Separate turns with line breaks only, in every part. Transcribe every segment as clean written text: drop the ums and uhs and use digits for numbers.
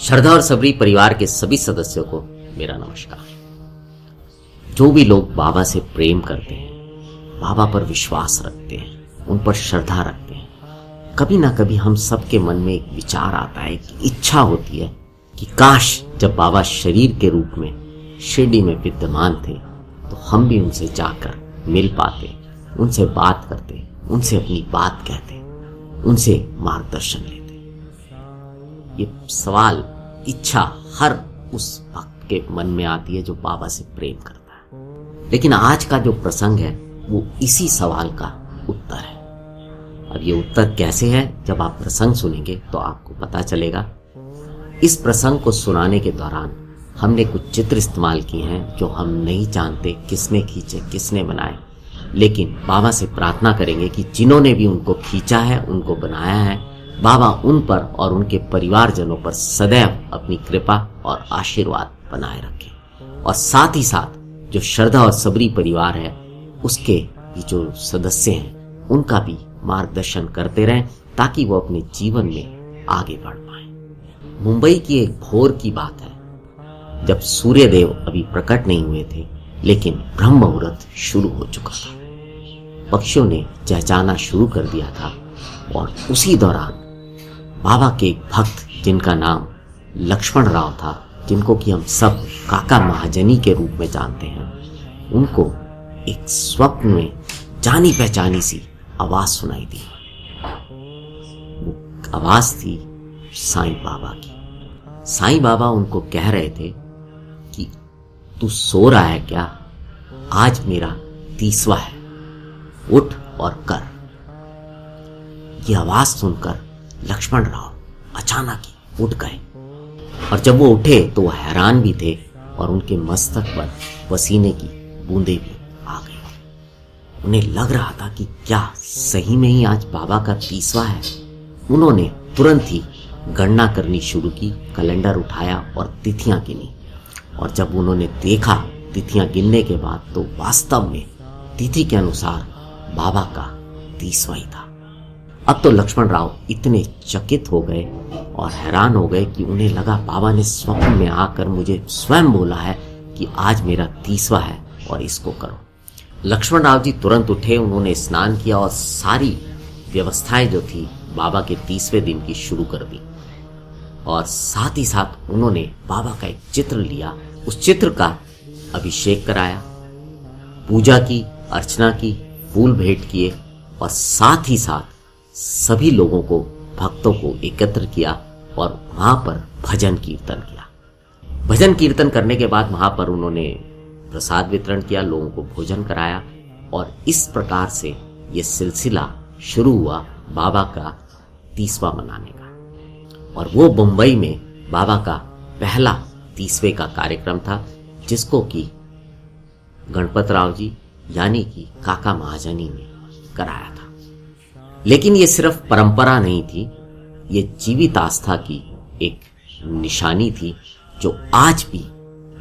श्रद्धा और सबरी परिवार के सभी सदस्यों को मेरा नमस्कार। जो भी लोग बाबा से प्रेम करते हैं, बाबा पर विश्वास रखते हैं, उन पर श्रद्धा रखते हैं, कभी ना कभी हम सबके मन में एक विचार आता है, एक इच्छा होती है कि काश जब बाबा शरीर के रूप में शिरडी में विद्यमान थे तो हम भी उनसे जाकर मिल पाते, उनसे बात करते, उनसे अपनी बात कहते, उनसे मार्गदर्शन लेते। ये सवाल, इच्छा हर उस भक्त के मन में आती है जो बाबा से प्रेम करता है। लेकिन आज का जो प्रसंग है वो इसी सवाल का उत्तर है। अब ये उत्तर कैसे है, जब आप प्रसंग सुनेंगे तो आपको पता चलेगा। इस प्रसंग को सुनाने के दौरान हमने कुछ चित्र इस्तेमाल किए हैं जो हम नहीं जानते किसने खींचे, किसने बनाए, लेकिन बाबा से प्रार्थना करेंगे कि जिन्होंने भी उनको खींचा है, उनको बनाया है, बाबा उन पर और उनके परिवारजनों पर सदैव अपनी कृपा और आशीर्वाद बनाए रखें। और साथ ही साथ जो श्रद्धा और सबरी परिवार है उसके भी जो सदस्य हैं उनका भी मार्गदर्शन करते रहें ताकि वो अपने जीवन में आगे बढ़ पाए। मुंबई की एक भोर की बात है जब सूर्यदेव अभी प्रकट नहीं हुए थे, लेकिन ब्रह्म मुहूर्त शुरू हो चुका था। पक्षियों ने चहचहाना शुरू कर दिया था और उसी दौरान बाबा के एक भक्त जिनका नाम लक्ष्मण राव था, जिनको कि हम सब काका महाजनी के रूप में जानते हैं, उनको एक स्वप्न में जानी पहचानी सी आवाज सुनाई दी। वो आवाज थी साईं बाबा की। साईं बाबा उनको कह रहे थे कि तू सो रहा है क्या? आज मेरा 30वां है, उठ और कर। ये आवाज सुनकर लक्ष्मण राव अचानक ही उठ गए और जब वो उठे तो वो हैरान भी थे और उनके मस्तक पर पसीने की बूंदें भी आ गई। उन्हें लग रहा था कि क्या सही में ही आज बाबा का 30वां है। उन्होंने तुरंत ही गणना करनी शुरू की, कैलेंडर उठाया और तिथियां गिनी। और जब उन्होंने देखा तिथियां गिनने के बाद तो वास्तव में तिथि के अनुसार बाबा का 30वां ही था। अब तो लक्ष्मण राव इतने चकित हो गए और हैरान हो गए कि उन्हें लगा बाबा ने स्वप्न में आकर मुझे स्वयं बोला है कि आज मेरा 30वां है और इसको करो। लक्ष्मण राव जी तुरंत उठे, उन्होंने स्नान किया और सारी व्यवस्थाएं जो थी बाबा के 30वें दिन की शुरू कर दी। और साथ ही साथ उन्होंने बाबा का एक चित्र लिया, उस चित्र का अभिषेक कराया, पूजा की, अर्चना की, फूल भेंट किए और साथ ही साथ सभी लोगों को, भक्तों को एकत्र किया और वहां पर भजन कीर्तन किया। भजन कीर्तन करने के बाद वहां पर उन्होंने प्रसाद वितरण किया, लोगों को भोजन कराया और इस प्रकार से ये सिलसिला शुरू हुआ बाबा का 30वां मनाने का। और वो मुंबई में बाबा का पहला 30वें का कार्यक्रम था, जिसको कि गणपत राव जी यानी कि काका महाजनी ने कराया था। लेकिन ये सिर्फ परंपरा नहीं थी, ये जीवित आस्था की एक निशानी थी जो आज भी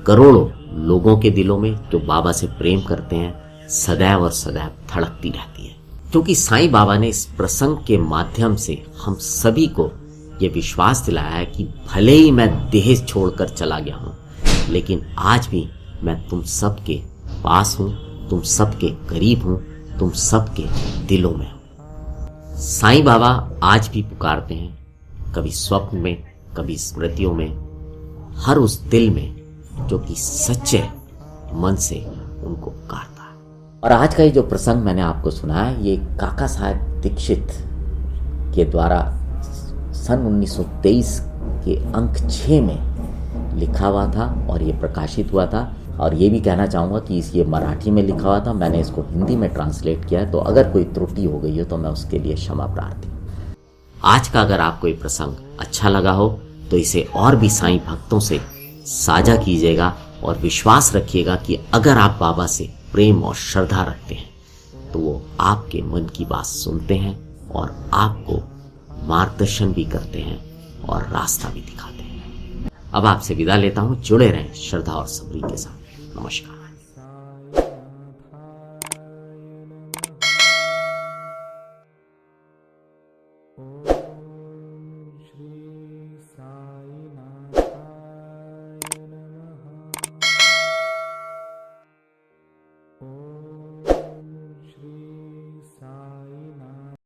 करोड़ों लोगों के दिलों में जो बाबा से प्रेम करते हैं सदैव और सदैव धड़कती रहती है। क्योंकि साईं बाबा ने इस प्रसंग के माध्यम से हम सभी को ये विश्वास दिलाया है कि भले ही मैं देह छोड़कर चला गया हूँ, लेकिन आज भी मैं तुम सबके पास हूँ, तुम सबके करीब हूँ, तुम सबके दिलों में हूँ। साईं बाबा आज भी पुकारते हैं, कभी स्वप्न में, कभी स्मृतियों में, हर उस दिल में जो कि सच्चे मन से उनको पुकारता है। और आज का ये जो प्रसंग मैंने आपको सुनाया, ये काका साहेब दीक्षित के द्वारा सन 1923 के अंक 6 में लिखा हुआ था और ये प्रकाशित हुआ था। और ये भी कहना चाहूँगा कि ये मराठी में लिखा हुआ था, मैंने इसको हिंदी में ट्रांसलेट किया है, तो अगर कोई त्रुटि हो गई हो तो मैं उसके लिए क्षमा प्रार्थी। आज का अगर आपको ये प्रसंग अच्छा लगा हो तो इसे और भी साईं भक्तों से साझा कीजिएगा और विश्वास रखिएगा कि अगर आप बाबा से प्रेम और श्रद्धा रखते हैं तो वो आपके मन की बात सुनते हैं और आपको मार्गदर्शन भी करते हैं और रास्ता भी दिखाते हैं। अब आपसे विदा लेता हूँ। जुड़े रहें श्रद्धा और सबरी के साथ। नमस्कार।